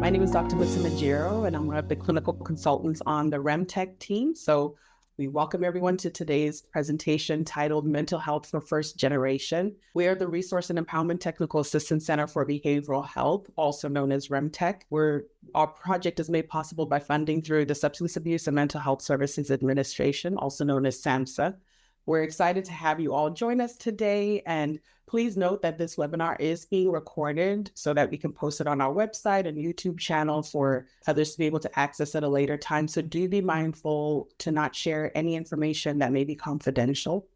My name is Dr. Lizzy Ortiz-Mendez, and I'm one of the clinical consultants on the RMTAC team. So we welcome everyone to today's presentation titled Mental Health for First Generation. We are the Resource and Empowerment Technical Assistance Center for Behavioral Health, also known as RMTAC, where our project is made possible by funding through the Substance Abuse and Mental Health Services Administration, also known as SAMHSA. We're excited to have you all join us today, and please note that this webinar is being recorded so that we can post it on our website and YouTube channel for others to be able to access at a later time. So do be mindful to not share any information that may be confidential.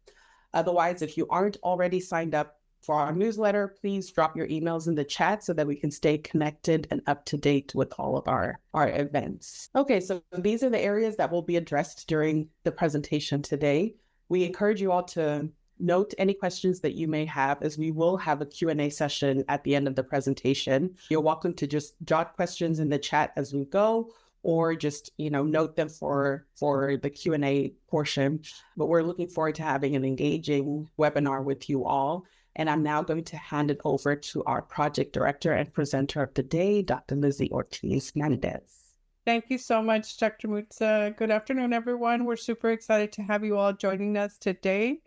Otherwise, if you aren't already signed up for our newsletter, please drop your emails in the chat so that we can stay connected and up to date with all of our events. Okay, so these are the areas that will be addressed during the presentation today. We encourage you all to note any questions that you may have, as we will have a Q&A session at the end of the presentation. You're welcome to just jot questions in the chat as we go, or just, note them for the Q&A portion. But we're looking forward to having an engaging webinar with you all. And I'm now going to hand it over to our project director and presenter of the day, Dr. Lizzy Ortiz-Mendez. Thank you so much, Dr. Mutsa. Good afternoon, everyone. We're super excited to have you all joining us today.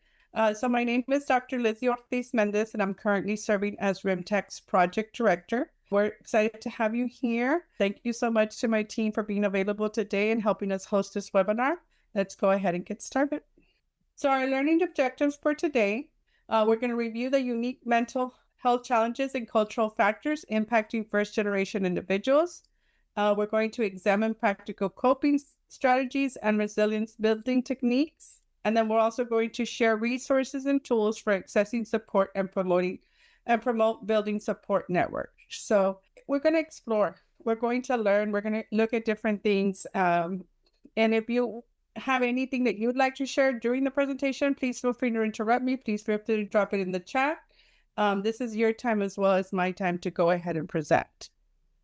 So my name is Dr. Lizzy Ortiz-Mendez, and I'm currently serving as RMTAC's project director. We're excited to have you here. Thank you so much to my team for being available today and helping us host this webinar. Let's go ahead and get started. So our learning objectives for today, we're going to review the unique mental health challenges and cultural factors impacting first-generation individuals. We're going to examine practical coping strategies and resilience building techniques. And then we're also going to share resources and tools for accessing support and promote building support networks. So we're going to explore, we're going to learn, we're going to look at different things. And if you have anything that you'd like to share during the presentation, please feel free to interrupt me. Please feel free to drop it in the chat. This is your time as well as my time to go ahead and present.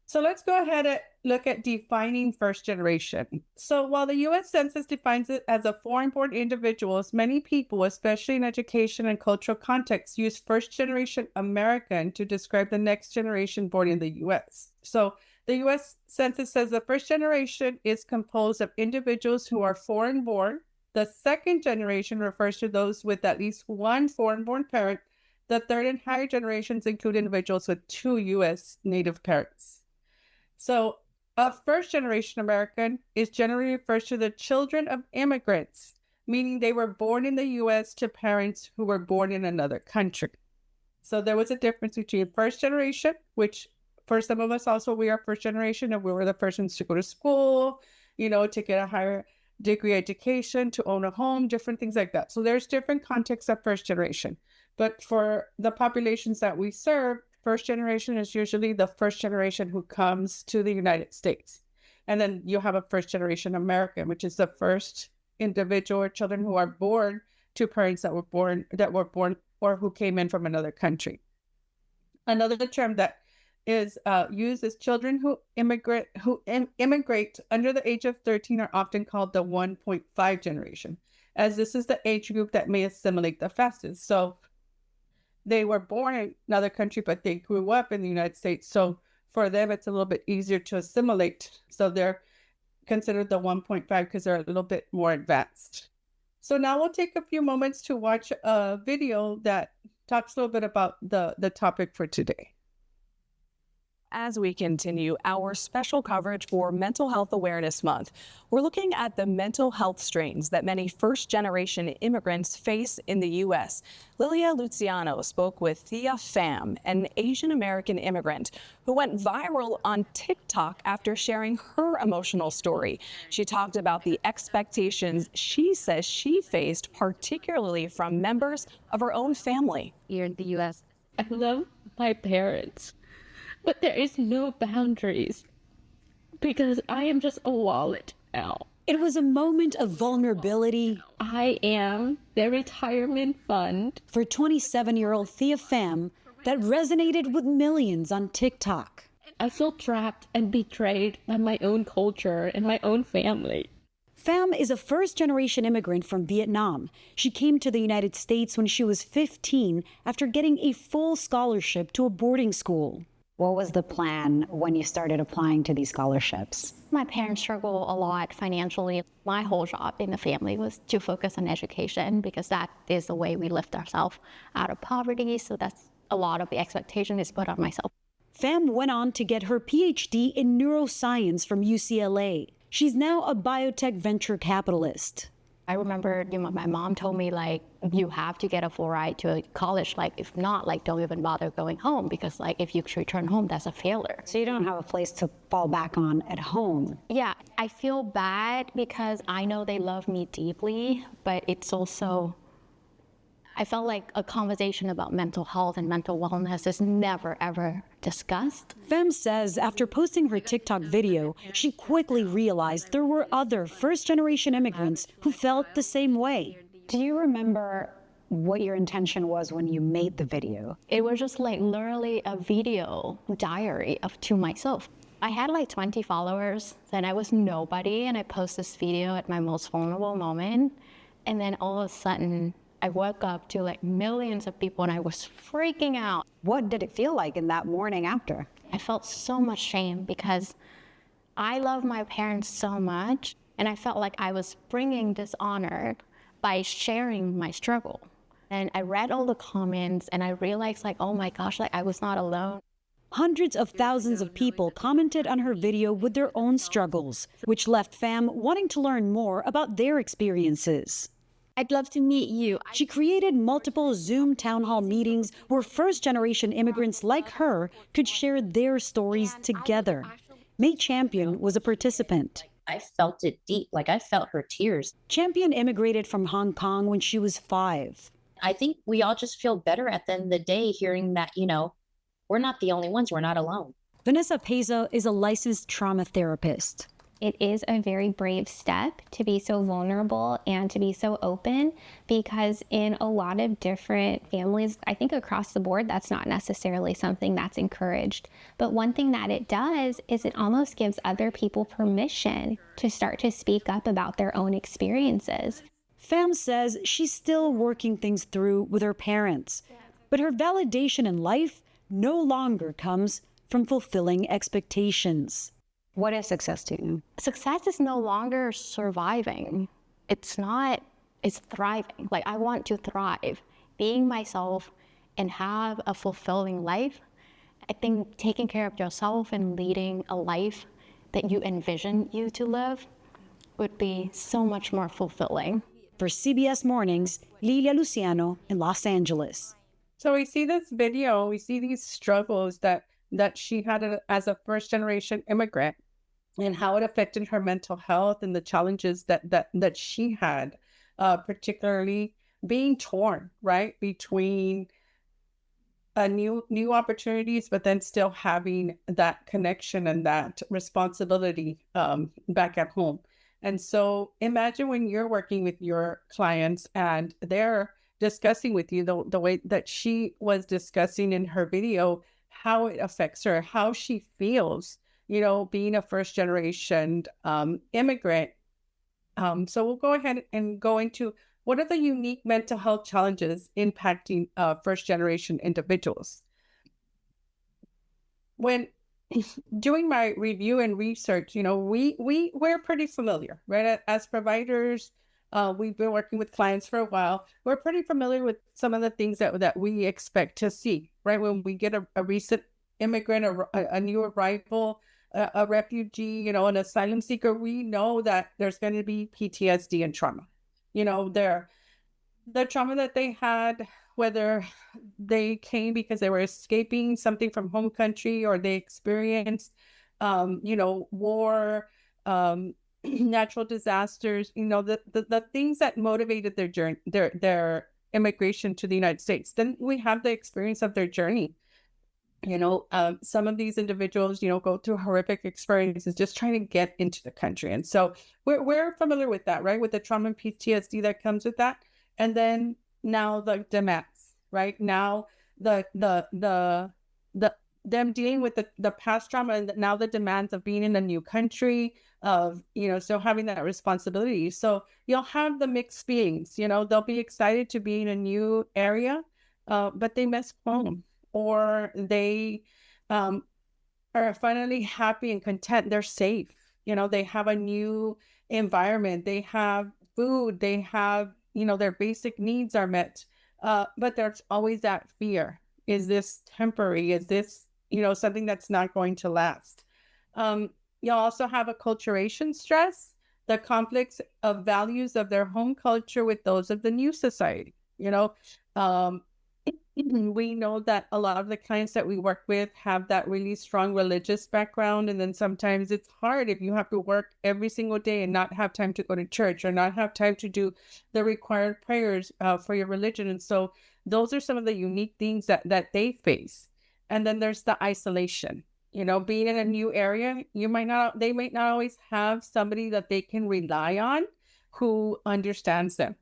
So let's go ahead and look at defining first generation. So while the U.S. Census defines it as a foreign-born individuals, many people, especially in education and cultural contexts, use first-generation American to describe the next generation born in the U.S. So the U.S. Census says the first generation is composed of individuals who are foreign-born. The second generation refers to those with at least one foreign-born parent. The third and higher generations include individuals with two U.S. native parents. So a first-generation American is generally refers to the children of immigrants, meaning they were born in the U.S. to parents who were born in another country. So there was a difference between first generation, which for some of us also, we are first generation, and we were the first ones to go to school, to get a higher degree education, to own a home, different things like that. So there's different contexts of first generation. But for the populations that we serve, first generation is usually the first generation who comes to the United States. And then you have a first generation American, which is the first individual or children who are born to parents that were born or who came in from another country. Another term that is used is children who immigrate under the age of 13 are often called the 1.5 generation, as this is the age group that may assimilate the fastest. So they were born in another country, but they grew up in the United States. So for them, it's a little bit easier to assimilate. So they're considered the 1.5 because they're a little bit more advanced. So now we'll take a few moments to watch a video that talks a little bit about the topic for today. As we continue our special coverage for Mental Health Awareness Month, we're looking at the mental health strains that many first-generation immigrants face in the U.S. Lilia Luciano spoke with Thea Pham, an Asian-American immigrant who went viral on TikTok after sharing her emotional story. She talked about the expectations she says she faced, particularly from members of her own family. Here in the U.S., I love my parents. But there is no boundaries because I am just a wallet now. It was a moment of vulnerability. I am the retirement fund for 27-year-old Thea Pham that resonated with millions on TikTok. I feel trapped and betrayed by my own culture and my own family. Pham is a first-generation immigrant from Vietnam. She came to the United States when she was 15 after getting a full scholarship to a boarding school. What was the plan when you started applying to these scholarships? My parents struggle a lot financially. My whole job in the family was to focus on education because that is the way we lift ourselves out of poverty. So that's a lot of the expectation is put on myself. Pham went on to get her PhD in neuroscience from UCLA. She's now a biotech venture capitalist. I remember my mom told me, like, you have to get a full ride to college. Like, if not, like, don't even bother going home because, like, if you return home, that's a failure. So you don't have a place to fall back on at home. Yeah, I feel bad because I know they love me deeply, but it's also, I felt like a conversation about mental health and mental wellness is never, ever discussed. Pham says after posting her TikTok video, she quickly realized there were other first-generation immigrants who felt the same way. Do you remember what your intention was when you made the video? It was just like literally a video diary to myself. I had like 20 followers, then I was nobody, and I posted this video at my most vulnerable moment. And then all of a sudden, I woke up to like millions of people and I was freaking out. What did it feel like in that morning after? I felt so much shame because I love my parents so much, and I felt like I was bringing dishonor by sharing my struggle. And I read all the comments and I realized, like, oh my gosh, like I was not alone. Hundreds of thousands of people commented on her video with their own struggles, which left Pham wanting to learn more about their experiences. I'd love to meet you. She created multiple Zoom town hall meetings where first-generation immigrants like her could share their stories together. May Champion was a participant. I felt it deep, like I felt her tears. Champion immigrated from Hong Kong when she was 5. I think we all just feel better at the end of the day hearing that, we're not the only ones, we're not alone. Vanessa Peza is a licensed trauma therapist. It is a very brave step to be so vulnerable and to be so open, because in a lot of different families, I think across the board, that's not necessarily something that's encouraged. But one thing that it does is it almost gives other people permission to start to speak up about their own experiences. Pham says she's still working things through with her parents, but her validation in life no longer comes from fulfilling expectations. What is success to you? Success is no longer surviving. It's thriving. Like, I want to thrive, being myself and have a fulfilling life. I think taking care of yourself and leading a life that you envision you to live would be so much more fulfilling. For CBS Mornings, Lilia Luciano in Los Angeles. So we see this video, we see these struggles that she had as a first-generation immigrant, and how it affected her mental health and the challenges that she had, particularly being torn, right, between new opportunities, but then still having that connection and that responsibility back at home. And so imagine when you're working with your clients and they're discussing with you the way that she was discussing in her video, how it affects her, how she feels, being a first-generation immigrant. So we'll go ahead and go into what are the unique mental health challenges impacting first-generation individuals. When doing my review and research, we're pretty familiar, right? As providers, we've been working with clients for a while. We're pretty familiar with some of the things that we expect to see, right? When we get a recent immigrant, a new arrival, a refugee, an asylum seeker, we know that there's going to be PTSD and trauma. The trauma that they had, whether they came because they were escaping something from home country or they experienced, war, natural disasters, the things that motivated their journey, their immigration to the United States. Then we have the experience of their journey. Some of these individuals, go through horrific experiences just trying to get into the country. And so we're familiar with that, right? With the trauma and PTSD that comes with that. And then now the demands, right? Now them dealing with the past trauma, and now the demands of being in a new country, of, still having that responsibility. So you'll have the mixed feelings, they'll be excited to be in a new area, but they miss home, or they are finally happy and content. They're safe. They have a new environment. They have food. They have, their basic needs are met. But there's always that fear. Is this temporary? Is this, something that's not going to last? You'll also have acculturation stress, the conflicts of values of their home culture with those of the new society. We know that a lot of the clients that we work with have that really strong religious background. And then sometimes it's hard if you have to work every single day and not have time to go to church or not have time to do the required prayers for your religion. And so those are some of the unique things that they face. And then there's the isolation. Being in a new area, they might not always have somebody that they can rely on who understands them.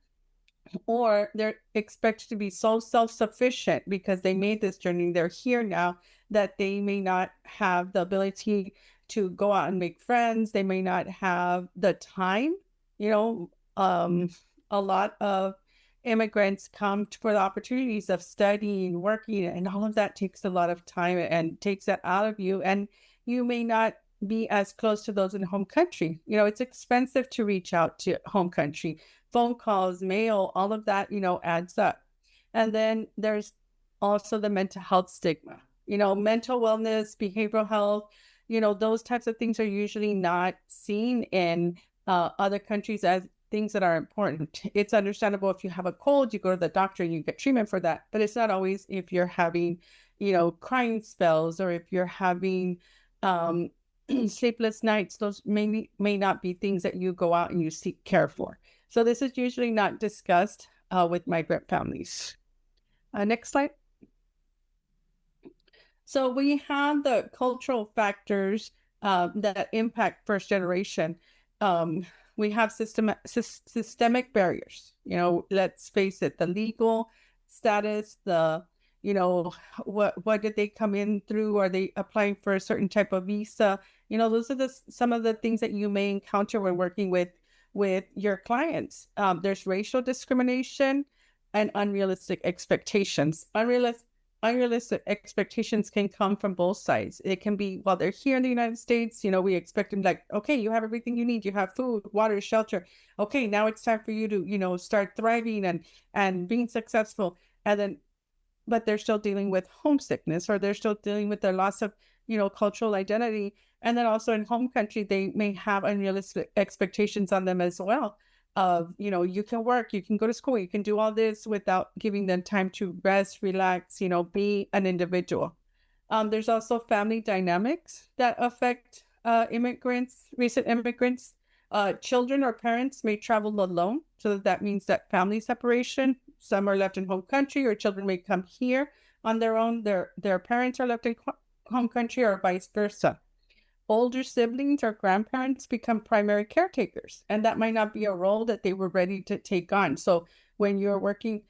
Or they're expected to be so self-sufficient because they made this journey. They're here now, that they may not have the ability to go out and make friends. They may not have the time. A lot of immigrants come for the opportunities of studying, working, and all of that takes a lot of time and takes that out of you. And you may not be as close to those in home country. It's expensive to reach out to home country. Phone calls, mail, all of that, adds up. And then there's also the mental health stigma. Mental wellness, behavioral health, those types of things are usually not seen in other countries as things that are important. It's understandable if you have a cold, you go to the doctor and you get treatment for that. But it's not always if you're having, crying spells, or if you're having sleepless nights. Those may not be things that you go out and you seek care for. So this is usually not discussed with migrant families. Next slide. So we have the cultural factors that impact first generation. We have systemic barriers. Let's face it, the legal status, what did they come in through? Are they applying for a certain type of visa? Those are some of the things that you may encounter when working with your clients. There's racial discrimination and unrealistic expectations. Unrealistic expectations can come from both sides. It can be while they're here in the United States, we expect them like, okay, you have everything you need. You have food, water, shelter. Okay, now it's time for you to, start thriving and being successful. But they're still dealing with homesickness, or they're still dealing with their loss of, cultural identity. And then also in home country, they may have unrealistic expectations on them as well. Of, you can work, you can go to school, you can do all this without giving them time to rest, relax, be an individual. There's also family dynamics that affect recent immigrants. Children or parents may travel alone. So that means that family separation. Some are left in home country, or children may come here on their own. Their parents are left in home country, or vice versa. Older siblings or grandparents become primary caretakers, and that might not be a role that they were ready to take on. So when you're working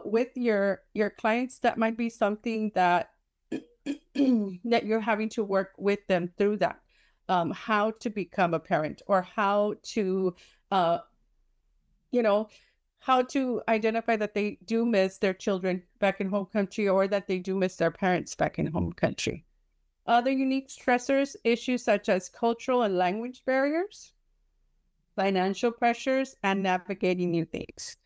with your clients, that might be something that that you're having to work with them through that. How to become a parent, or how to how to identify that they do miss their children back in home country, or that they do miss their parents back in home country. Other unique stressors, issues such as cultural and language barriers, financial pressures, and navigating new things.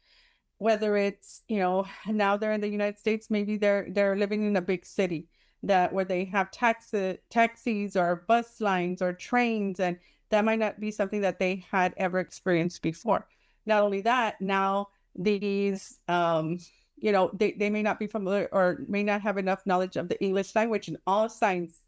Whether it's, now they're in the United States, maybe they're living in a big city where they have taxis or bus lines or trains, and that might not be something that they had ever experienced before. Not only that, now these, they may not be familiar, or may not have enough knowledge of the English language and all signs,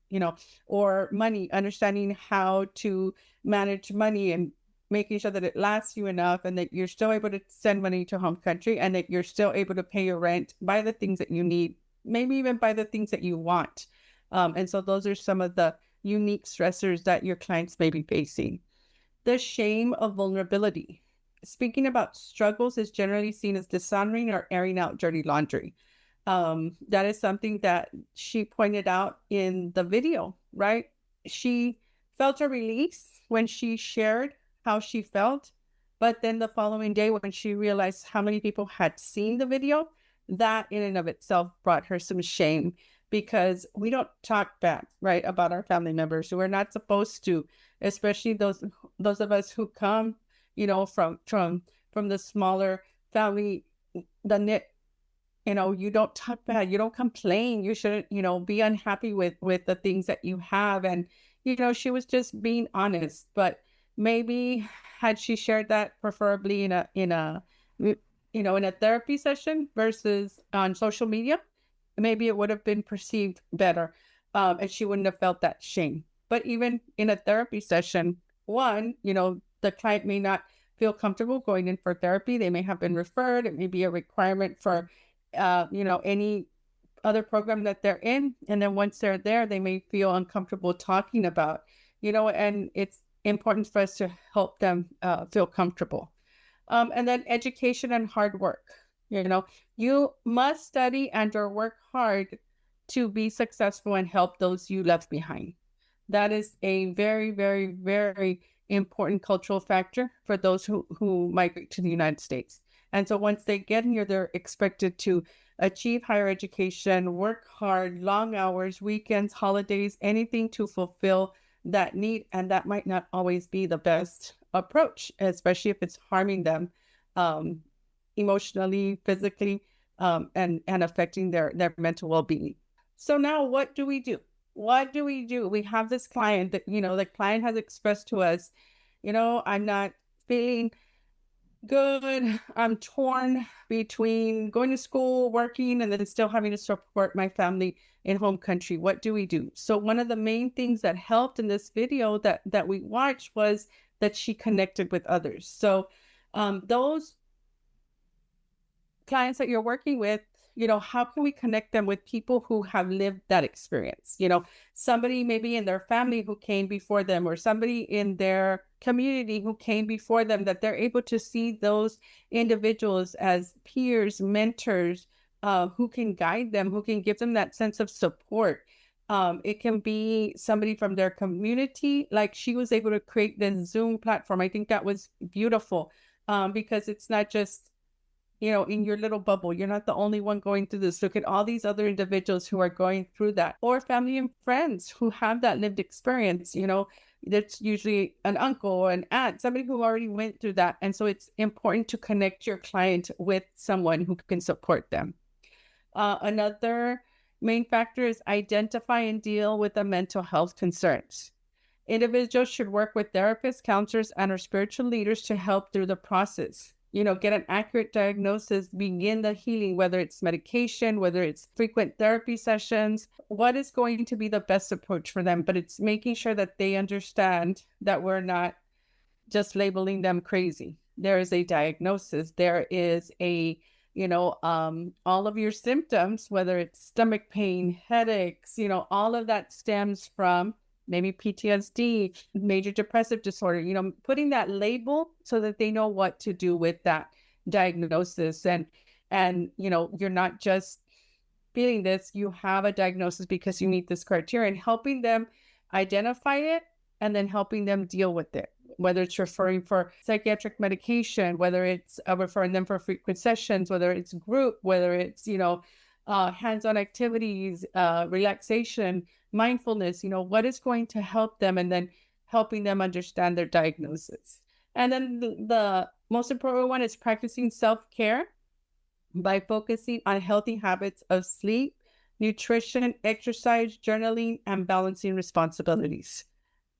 or money, understanding how to manage money and making sure that it lasts you enough, and that you're still able to send money to home country, and that you're still able to pay your rent, buy the things that you need, maybe even buy the things that you want. And so those are some of the unique stressors that your clients may be facing. The shame of vulnerability. Speaking about struggles is generally seen as dishonoring or airing out dirty laundry. That is something that she pointed out in the video, right? She felt a release when she shared how she felt, but then the following day, when she realized how many people had seen the video, that in and of itself brought her some shame, because we don't talk bad, right, about our family members. We're not supposed to, especially those of us who come, from the smaller family, the knit. You don't talk bad, you don't complain, you shouldn't, be unhappy with the things that you have. And, she was just being honest, but maybe had she shared that preferably in a therapy session versus on social media, maybe it would have been perceived better, and she wouldn't have felt that shame. But even in a therapy session, the client may not feel comfortable going in for therapy. They may have been referred. It may be a requirement for any other program that they're in. And then once they're there, they may feel uncomfortable talking about, and it's important for us to help them feel comfortable. And then education and hard work. You must study and or work hard to be successful and help those you left behind. That is a very, very, very important cultural factor for those who migrate to the United States. And so once they get here, they're expected to achieve higher education, work hard, long hours, weekends, holidays, anything to fulfill that need. And that might not always be the best approach, especially if it's harming them emotionally, physically, and affecting their mental well-being. So now what do we do? What do we do? We have this client that, the client has expressed to us, I'm not feeling good. I'm torn between going to school, working, and then still having to support my family in home country. What do we do? So one of the main things that helped in this video that we watched was that she connected with others. So those clients that you're working with, how can we connect them with people who have lived that experience? Somebody maybe in their family who came before them, or somebody in their community who came before them, that they're able to see those individuals as peers, mentors, who can guide them, who can give them that sense of support. It can be somebody from their community, like she was able to create the Zoom platform. I think that was beautiful, because it's not just in your little bubble. You're not the only one going through this. Look at all these other individuals who are going through that, or family and friends who have that lived experience. That's usually an uncle or an aunt, somebody who already went through that. And so it's important to connect your client with someone who can support them. Another main factor is identify and deal with the mental health concerns. Individuals should work with therapists, counselors, and or spiritual leaders to help through the process. Get an accurate diagnosis, begin the healing, whether it's medication, whether it's frequent therapy sessions, what is going to be the best approach for them. But it's making sure that they understand that we're not just labeling them crazy. There is a diagnosis. There is all of your symptoms, whether it's stomach pain, headaches, all of that stems from maybe PTSD, major depressive disorder, putting that label so that they know what to do with that diagnosis. And you're not just feeling this, you have a diagnosis because you meet this criteria, and helping them identify it and then helping them deal with it, whether it's referring for psychiatric medication, whether it's referring them for frequent sessions, whether it's group, whether it's, hands-on activities, relaxation, mindfulness, what is going to help them, and then helping them understand their diagnosis. And then the most important one is practicing self-care by focusing on healthy habits of sleep, nutrition, exercise, journaling, and balancing responsibilities.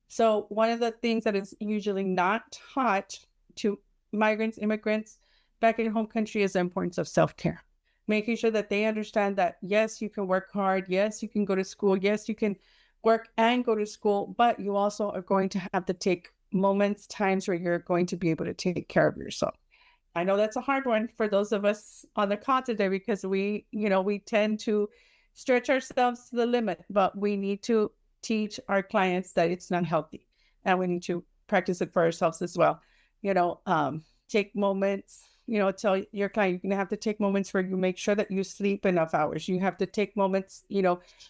So one of the things that is usually not taught to migrants, immigrants back in home country is the importance of self-care. Making sure that they understand that, yes, you can work hard. Yes, you can go to school. Yes, you can work and go to school, but you also are going to have to take times where you're going to be able to take care of yourself. I know that's a hard one for those of us on the call today, because we tend to stretch ourselves to the limit, but we need to teach our clients that it's not healthy, and we need to practice it for ourselves as well. Take moments. Tell your client you're going to have to take moments where you make sure that you sleep enough hours. You have to take moments,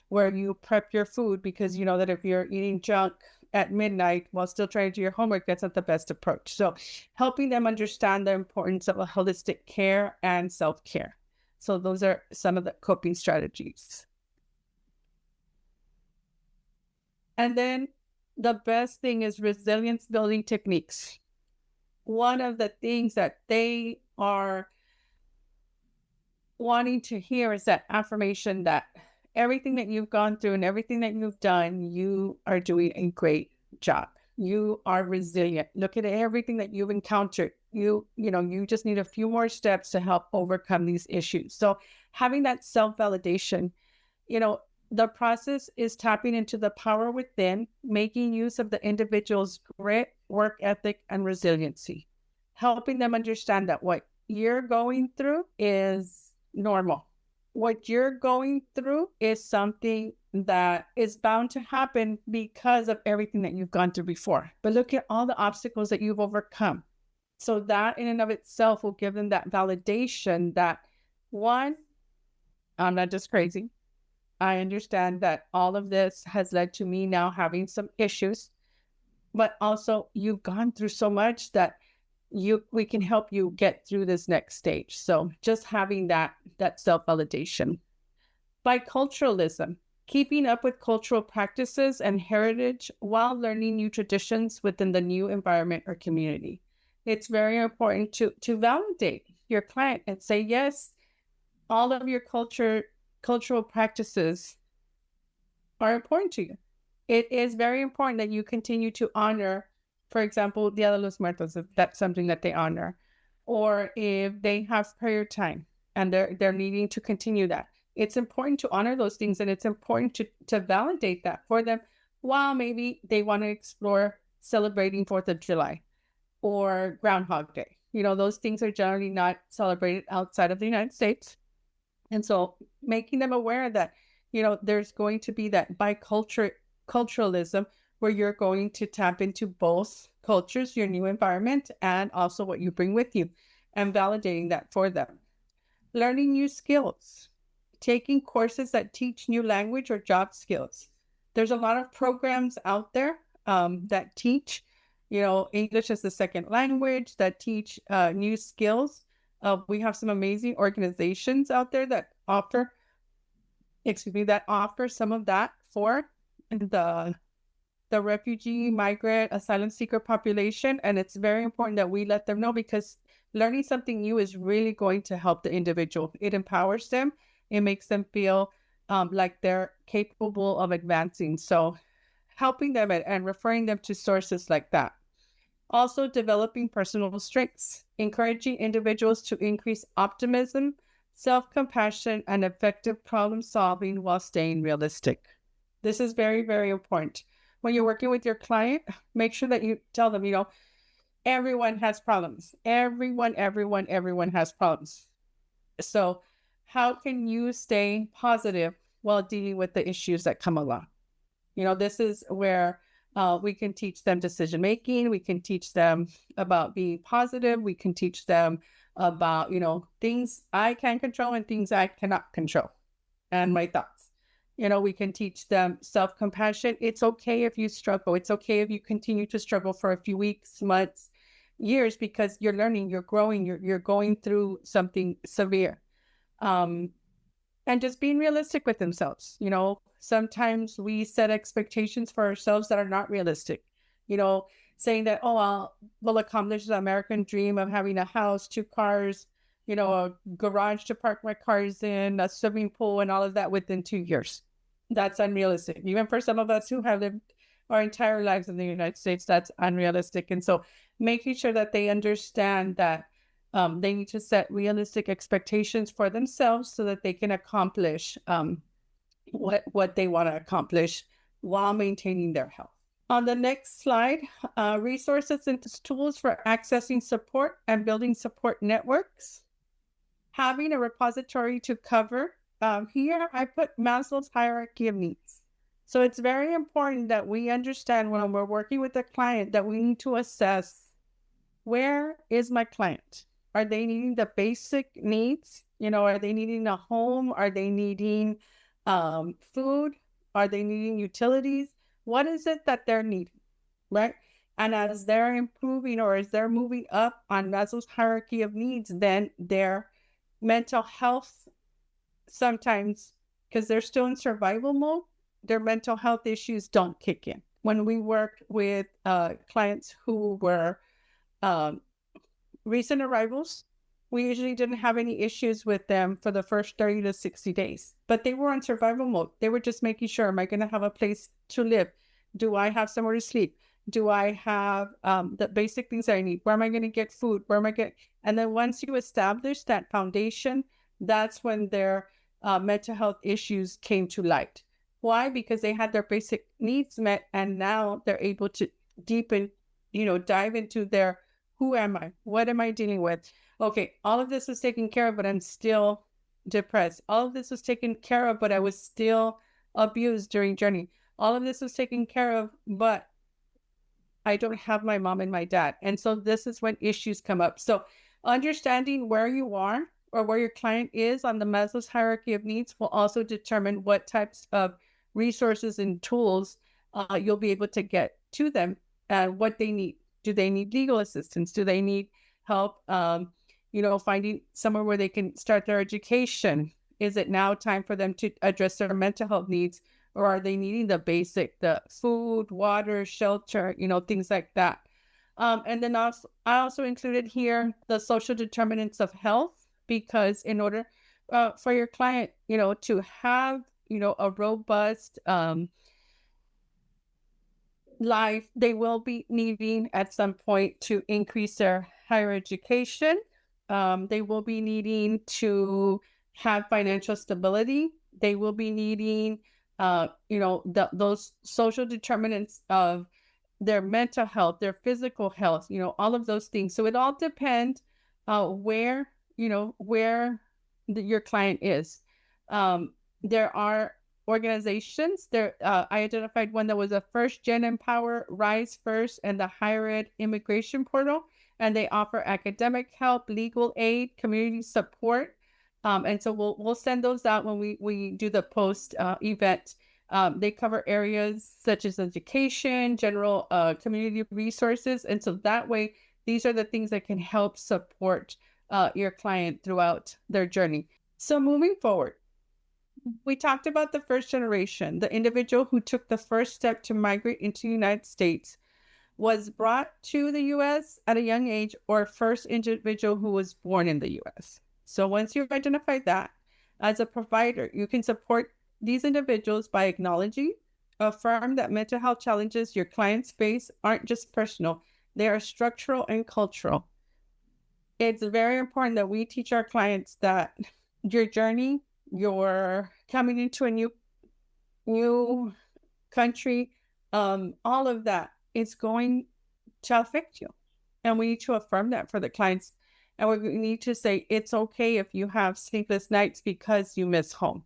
where you prep your food, because you know that if you're eating junk at midnight while still trying to do your homework, that's not the best approach. So helping them understand the importance of a holistic care and self-care. So those are some of the coping strategies. And then the best thing is resilience building techniques. One of the things that they are wanting to hear is that affirmation that everything that you've gone through and everything that you've done, you are doing a great job. You are resilient. Look at everything that you've encountered. You just need a few more steps to help overcome these issues. So having that self-validation, the process is tapping into the power within, making use of the individual's grit, work ethic, and resiliency, helping them understand that what you're going through is normal. What you're going through is something that is bound to happen because of everything that you've gone through before. But look at all the obstacles that you've overcome. So that in and of itself will give them that validation that, one, I'm not just crazy. I understand that all of this has led to me now having some issues, but also you've gone through so much that we can help you get through this next stage. So just having that self-validation. Biculturalism, keeping up with cultural practices and heritage while learning new traditions within the new environment or community. It's very important to validate your client and say, yes, all of your cultural practices are important to you. It is very important that you continue to honor, for example, Dia de los Muertos, if that's something that they honor, or if they have prayer time and they're needing to continue that. It's important to honor those things, and it's important to validate that for them while maybe they want to explore celebrating 4th of July or Groundhog Day. Those things are generally not celebrated outside of the United States. And so making them aware that, there's going to be that biculturalism where you're going to tap into both cultures, your new environment, and also what you bring with you, and validating that for them. Learning new skills, taking courses that teach new language or job skills. There's a lot of programs out there that teach, English as a second language, that teach new skills. We have some amazing organizations out there that offer some of that for the refugee, migrant, asylum seeker population. And it's very important that we let them know, because learning something new is really going to help the individual. It empowers them. It makes them feel like they're capable of advancing. So helping them and referring them to sources like that. Also developing personal strengths, encouraging individuals to increase optimism, self-compassion, and effective problem solving while staying realistic. This is very, very important. When you're working with your client, make sure that you tell them, everyone has problems. Everyone has problems. So how can you stay positive while dealing with the issues that come along? This is where we can teach them decision-making. We can teach them about being positive. We can teach them about, things I can control and things I cannot control, and my thoughts. We can teach them self-compassion. It's okay if you struggle. It's okay if you continue to struggle for a few weeks, months, years, because you're learning, you're growing, you're going through something severe. And just being realistic with themselves. Sometimes we set expectations for ourselves that are not realistic. Saying that, we'll accomplish the American dream of having a house, 2 cars, a garage to park my cars in, a swimming pool, and all of that within 2 years. That's unrealistic. Even for some of us who have lived our entire lives in the United States, that's unrealistic. And so making sure that they understand that they need to set realistic expectations for themselves so that they can accomplish what they want to accomplish while maintaining their health. On the next slide, resources and tools for accessing support and building support networks. Having a repository to cover. Here I put Maslow's hierarchy of needs. So it's very important that we understand when we're working with a client that we need to assess, where is my client? Are they needing the basic needs? Are they needing a home? Are they needing food? Are they needing utilities? What is it that they're needing, right? And as they're improving or as they're moving up on Maslow's hierarchy of needs, then their mental health, sometimes, because they're still in survival mode, their mental health issues don't kick in. When we work with clients who were recent arrivals, we usually didn't have any issues with them for the first 30 to 60 days, but they were on survival mode. They were just making sure, am I going to have a place to live? Do I have somewhere to sleep? Do I have the basic things I need? Where am I going to get food? Where am I getting? And then once you establish that foundation, that's when their mental health issues came to light. Why? Because they had their basic needs met, and now they're able to deepen, dive into their, who am I? What am I dealing with? Okay, all of this was taken care of, but I'm still depressed. All of this was taken care of, but I was still abused during journey. All of this was taken care of, but I don't have my mom and my dad. And so this is when issues come up. So understanding where you are or where your client is on the Maslow's hierarchy of needs will also determine what types of resources and tools you'll be able to get to them and what they need. Do they need legal assistance? Do they need help, finding somewhere where they can start their education? Is it now time for them to address their mental health needs? Or are they needing the food, water, shelter, things like that? And then I also included here the social determinants of health, because in order for your client, to have, a robust life, they will be needing at some point to increase their higher education. They will be needing to have financial stability. They will be needing those social determinants of their mental health, their physical health, all of those things. So it all depends where your client is. There are organizations there. I identified one that was a First Gen Empower, Rise First, and the Higher Ed Immigration Portal, and they offer academic help, legal aid, community support. And so we'll send those out when we do the post event. They cover areas such as education, general community resources. And so that way, these are the things that can help support your client throughout their journey. So moving forward, we talked about the first generation, the individual who took the first step to migrate into the United States, was brought to the U.S. at a young age, or first individual who was born in the U.S. So once you've identified that, as a provider, you can support these individuals by acknowledging, affirm that mental health challenges your clients face aren't just personal, they are structural and cultural. It's very important that we teach our clients that your journey, you're coming into a new country, all of that is going to affect you. And we need to affirm that for the clients. And we need to say, it's okay if you have sleepless nights because you miss home.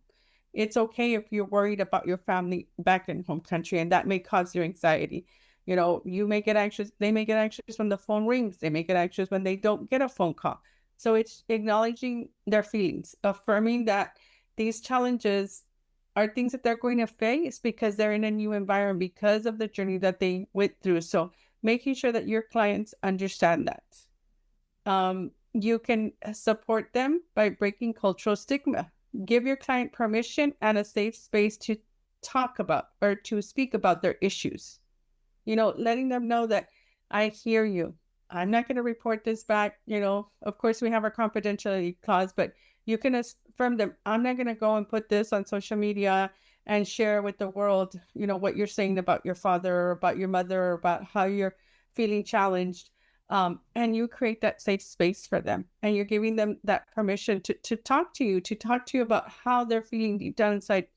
It's okay if you're worried about your family back in home country, and that may cause you anxiety. You may get anxious. They may get anxious when the phone rings. They may get anxious when they don't get a phone call. So it's acknowledging their feelings, affirming that these challenges are things that they're going to face because they're in a new environment, because of the journey that they went through. So making sure that your clients understand that. You can support them by breaking cultural stigma. Give your client permission and a safe space to talk about or to speak about their issues. Letting them know that I hear you. I'm not going to report this back. Of course we have our confidentiality clause, but you can affirm them. I'm not going to go and put this on social media and share with the world, what you're saying about your father or about your mother or about how you're feeling challenged. And you create that safe space for them, and you're giving them that permission to talk to you about how they're feeling deep down inside.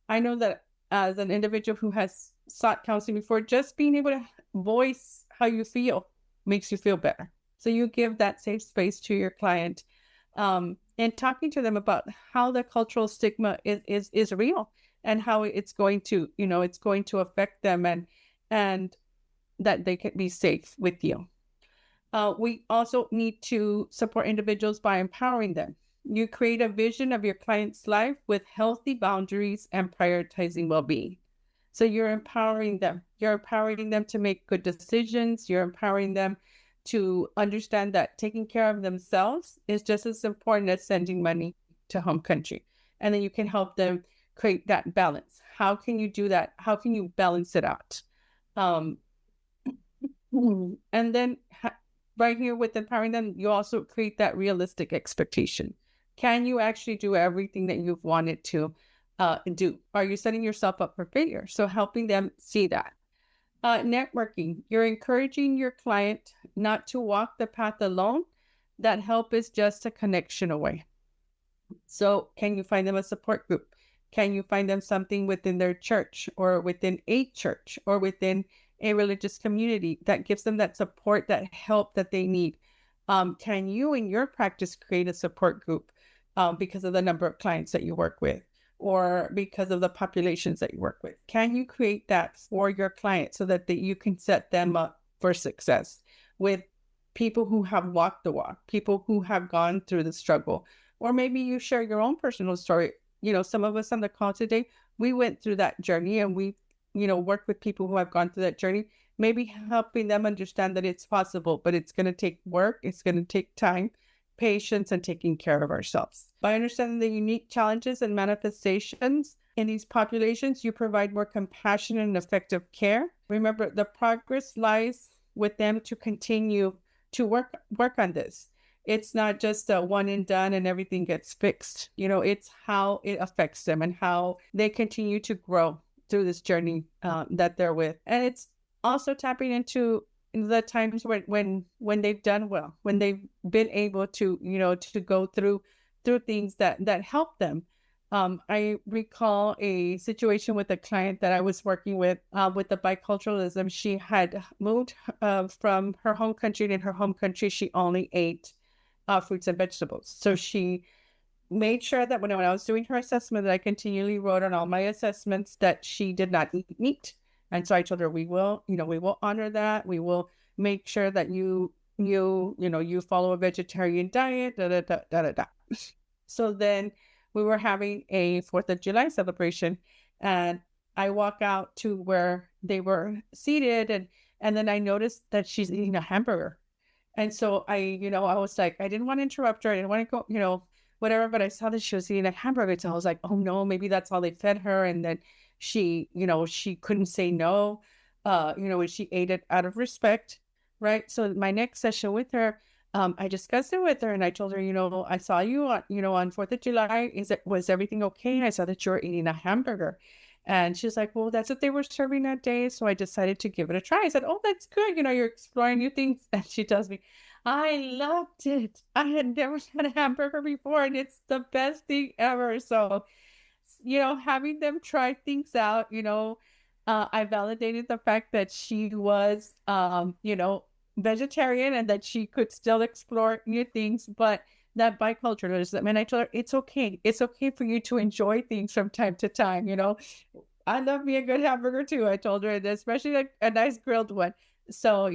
I know that as an individual who has sought counseling before, just being able to voice how you feel makes you feel better. So you give that safe space to your client, and talking to them about how the cultural stigma is real and how it's going to, affect them, and that they can be safe with you. We also need to support individuals by empowering them. You create a vision of your client's life with healthy boundaries and prioritizing well-being. So you're empowering them. You're empowering them to make good decisions. You're empowering them to understand that taking care of themselves is just as important as sending money to home country. And then you can help them create that balance. how can you do that? How can you balance it out? And then right here with empowering them, you also create that realistic expectation. Can you actually do everything that you've wanted to do? Are you setting yourself up for failure? So helping them see that. Networking, you're encouraging your client not to walk the path alone. That help is just a connection away. So can you find them a support group? Can you find them something within their church or within a church or within a religious community that gives them that support, that help that they need? Can you in your practice create a support group because of the number of clients that you work with or because of the populations that you work with? Can you create that for your clients so that you can set them up for success with people who have walked the walk, people who have gone through the struggle? Or maybe you share your own personal story. You know, some of us on the call today, we went through that journey and we, worked with people who have gone through that journey, maybe helping them understand that it's possible, but it's going to take work. It's going to take time, patience, and taking care of ourselves. By understanding the unique challenges and manifestations in these populations, you provide more compassionate and effective care. Remember, the progress lies with them to continue to work on this. It's not just a one and done and everything gets fixed. It's how it affects them and how they continue to grow through this journey that they're with. And it's also tapping into the times when they've done well, when they've been able to, to go through things that help them. I recall a situation with a client that I was working with the biculturalism. She had moved from her home country, and in her home country, she only ate fruits and vegetables. So she made sure that when I was doing her assessment, that I continually wrote on all my assessments that she did not eat meat. And so I told her, we will honor that. We will make sure that you follow a vegetarian diet, da, da, da, da, da, da. So then we were having a 4th of July celebration, and I walk out to where they were seated, and then I noticed that she's eating a hamburger. And so I was like, I didn't want to interrupt her. I didn't want to go, whatever, but I saw that she was eating a hamburger. So I was like, oh no, maybe that's all they fed her. And then she couldn't say no, she ate it out of respect. Right. So my next session with her, I discussed it with her and I told her, I saw you on 4th of July. Was everything okay? And I saw that you were eating a hamburger. And she's like, well, that's what they were serving that day. So I decided to give it a try. I said, oh, that's good. You're exploring new things. And she tells me, I loved it. I had never had a hamburger before and it's the best thing ever. So, having them try things out, I validated the fact that she was, vegetarian and that she could still explore new things, but that biculturalism. And I told her, it's okay. It's okay for you to enjoy things from time to time. I love me a good hamburger too. I told her, especially like a nice grilled one. So,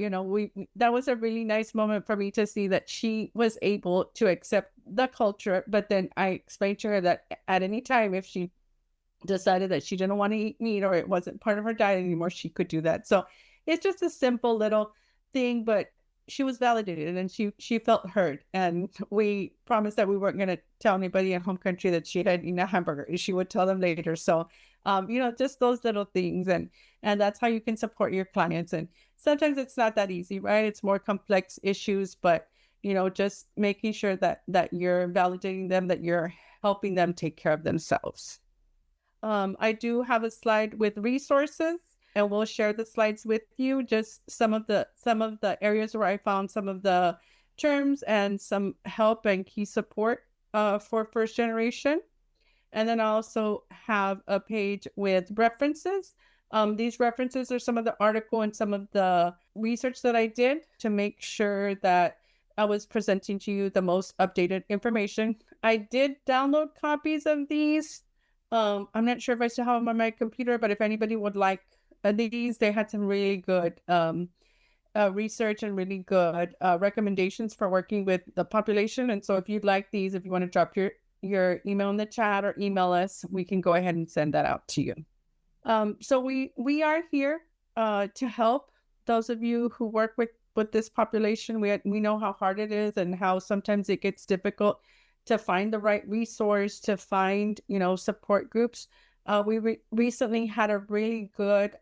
that was a really nice moment for me to see that she was able to accept the culture. But then I explained to her that at any time, if she decided that she didn't want to eat meat or it wasn't part of her diet anymore, she could do that. So it's just a simple little thing, but she was validated and she felt heard. And we promised that we weren't going to tell anybody in home country that she had eaten a hamburger. She would tell them later. So, just those little things. And that's how you can support your clients. And sometimes it's not that easy, right? It's more complex issues, but, just making sure that you're validating them, that you're helping them take care of themselves. I do have a slide with resources. And we'll share the slides with you, just some of the areas where I found some of the terms and some help and key support for first generation. And then I also have a page with references. These references are some of the article and some of the research that I did to make sure that I was presenting to you the most updated information. I did download copies of these. I'm not sure if I still have them on my computer, but if anybody would like these, they had some really good research and really good recommendations for working with the population. And so if you'd like these, if you want to drop your email in the chat or email us, we can go ahead and send that out to you. So we are here to help those of you who work with this population. We know how hard it is and how sometimes it gets difficult to find the right resource, to find, support groups. We recently had a really good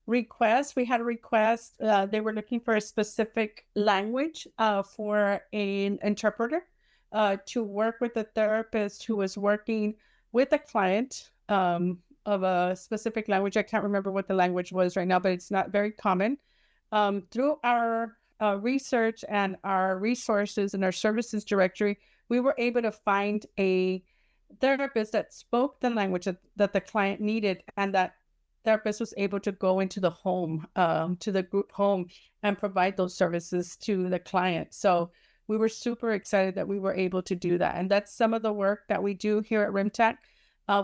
request. We had a request. They were looking for a specific language for an interpreter to work with a therapist who was working with a client of a specific language. I can't remember what the language was right now, but it's not very common. Through our research and our resources and our services directory, we were able to find a therapist that spoke the language that the client needed, and that therapist was able to go into the home, to the group home, and provide those services to the client. So we were super excited that we were able to do that. And that's some of the work that we do here at RMTAC.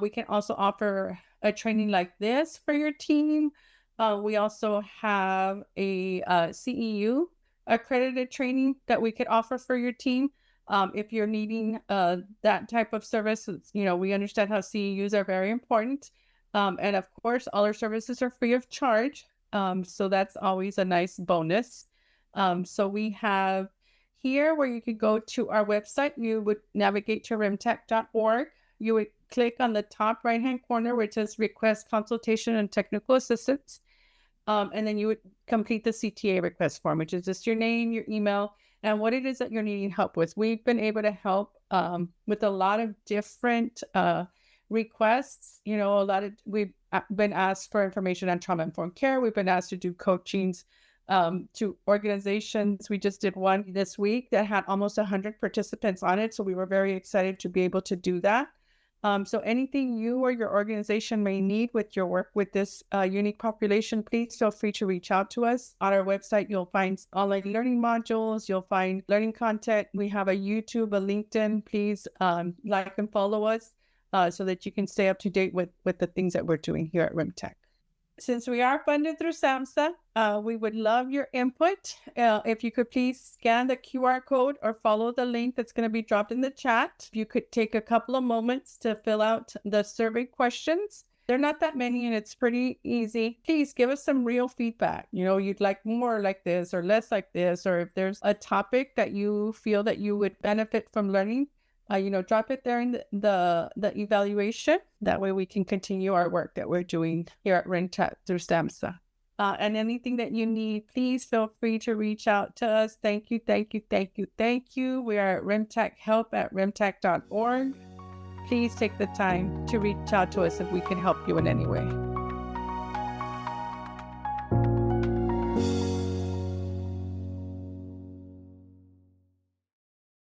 We can also offer a training like this for your team. We also have a CEU accredited training that we could offer for your team. If you're needing that type of service, we understand how CEUs are very important. And of course, all our services are free of charge. So that's always a nice bonus. So we have here where you could go to our website. You would navigate to rmtac.org. You would click on the top right-hand corner where it says request consultation and technical assistance. And then you would complete the CTA request form, which is just your name, your email, and what it is that you're needing help with. We've been able to help with a lot of different requests. We've been asked for information on trauma-informed care. We've been asked to do coachings to organizations. We just did one this week that had almost 100 participants on it. So we were very excited to be able to do that. So anything you or your organization may need with your work with this unique population, please feel free to reach out to us. On our website, you'll find online learning modules. You'll find learning content. We have a YouTube, a LinkedIn. Please like and follow us so that you can stay up to date with the things that we're doing here at RMTAC. Since we are funded through SAMHSA, we would love your input. If you could please scan the QR code or follow the link that's going to be dropped in the chat. If you could take a couple of moments to fill out the survey questions. They're not that many and it's pretty easy. Please give us some real feedback. You'd like more like this or less like this, or if there's a topic that you feel that you would benefit from learning, drop it there in the evaluation. That way we can continue our work that we're doing here at RMTAC through SAMHSA. And anything that you need, please feel free to reach out to us. Thank you, thank you, thank you, thank you. We are at RMTAC help at rmtac.org. Please take the time to reach out to us if we can help you in any way.